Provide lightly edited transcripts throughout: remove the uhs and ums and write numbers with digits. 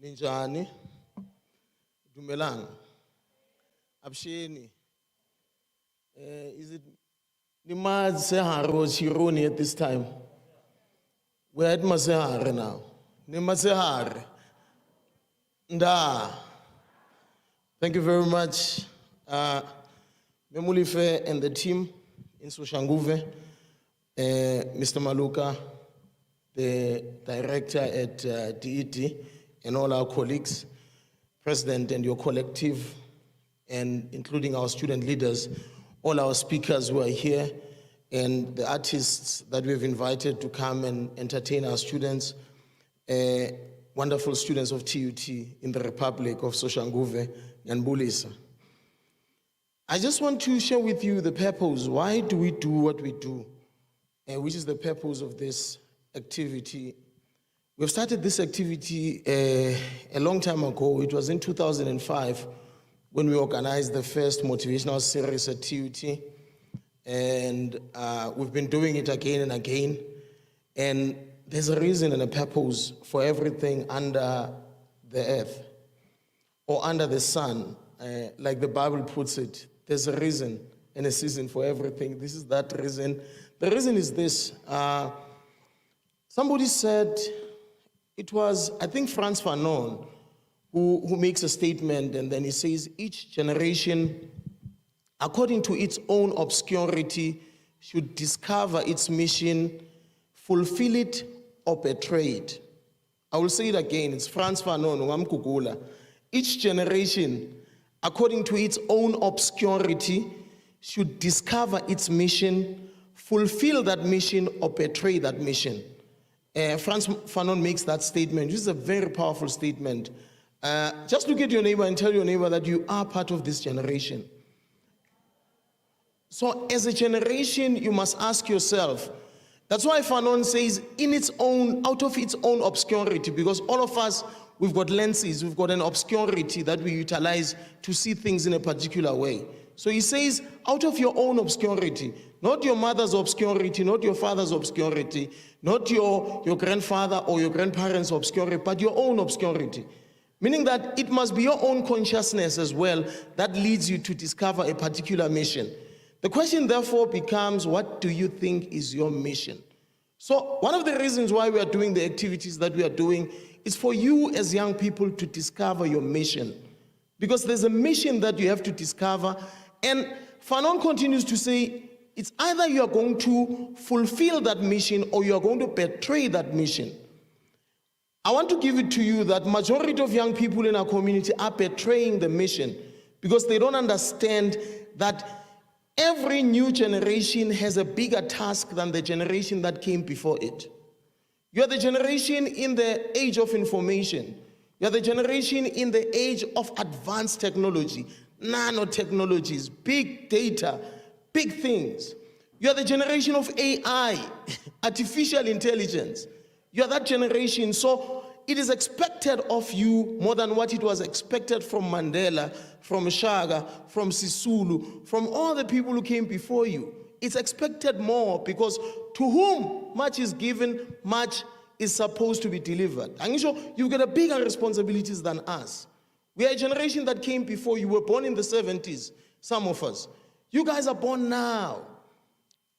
Ninjani, Dumelang, Absheni. Is it Nimad Sehar or Shironi at this time? We're at Masehar now. Nimasehar. Nda. Thank you very much, Memulife and the team in Soshanguve, Mr. Maluka, the director at DET, and all our colleagues, President and your collective, and including our student leaders, all our speakers who are here, and the artists that we've invited to come and entertain our students, wonderful students of TUT in the Republic of Soshanguve and Bulisa. I just want to share with you the purpose. Why do we do what we do? Which is the purpose of this activity. We've started this activity a long time ago. It was in 2005 when we organized the first motivational series at TUT. And we've been doing it again and again. And there's a reason and a purpose for everything under the earth or under the sun. Like the Bible puts it, there's a reason and a season for everything. This is that reason. The reason is this. Somebody said, it was, I think, Frantz Fanon, who makes a statement, and then he says, each generation, according to its own obscurity, should discover its mission, fulfill it, or betray it. I will say it again. It's Frantz Fanon, Wamkugula. Each generation, according to its own obscurity, should discover its mission, fulfill that mission, or betray that mission. Frantz Fanon makes that statement. This is a very powerful statement. Just look at your neighbor and tell your neighbor that you are part of this generation. So as a generation, you must ask yourself. That's why Fanon says, in its own, out of its own obscurity, because all of us, we've got lenses, we've got an obscurity that we utilize to see things in a particular way. So he says, out of your own obscurity, not your mother's obscurity, not your father's obscurity, not your grandfather or your grandparents' obscurity, but your own obscurity. Meaning that it must be your own consciousness as well that leads you to discover a particular mission. The question therefore becomes, what do you think is your mission? So one of the reasons why we are doing the activities that we are doing is for you as young people to discover your mission. Because there's a mission that you have to discover. And Fanon continues to say, it's either you are going to fulfill that mission or you are going to betray that mission. I want to give it to you that majority of young people in our community are betraying the mission because they don't understand that every new generation has a bigger task than the generation that came before it. You are the generation in the age of information. You are the generation in the age of advanced technology, nanotechnologies, big data, big things. You are the generation of AI, artificial intelligence. You are that generation. So it is expected of you more than what it was expected from Mandela, from Shaga, from Sisulu, from all the people who came before you. It's expected more because to whom much is given, much is supposed to be delivered. And you've got a bigger responsibilities than us. We are a generation that came before you. Were born in the 70s, some of us. You guys are born now.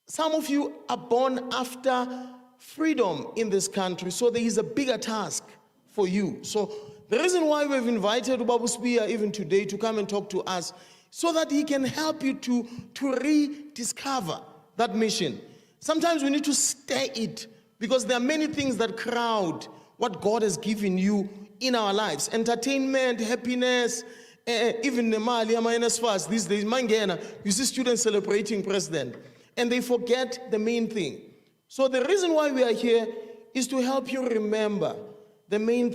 Some of you are born after freedom in this country, so there is a bigger task for you. So the reason why we've invited Ubabu Spia even today to come and talk to us, so that he can help you to rediscover that mission. Sometimes we need to stir it, because there are many things that crowd what God has given you in our lives. Entertainment, happiness, even Nemali, minus fast these days, Mangena, you see students celebrating president, and they forget the main thing. So the reason why we are here is to help you remember the main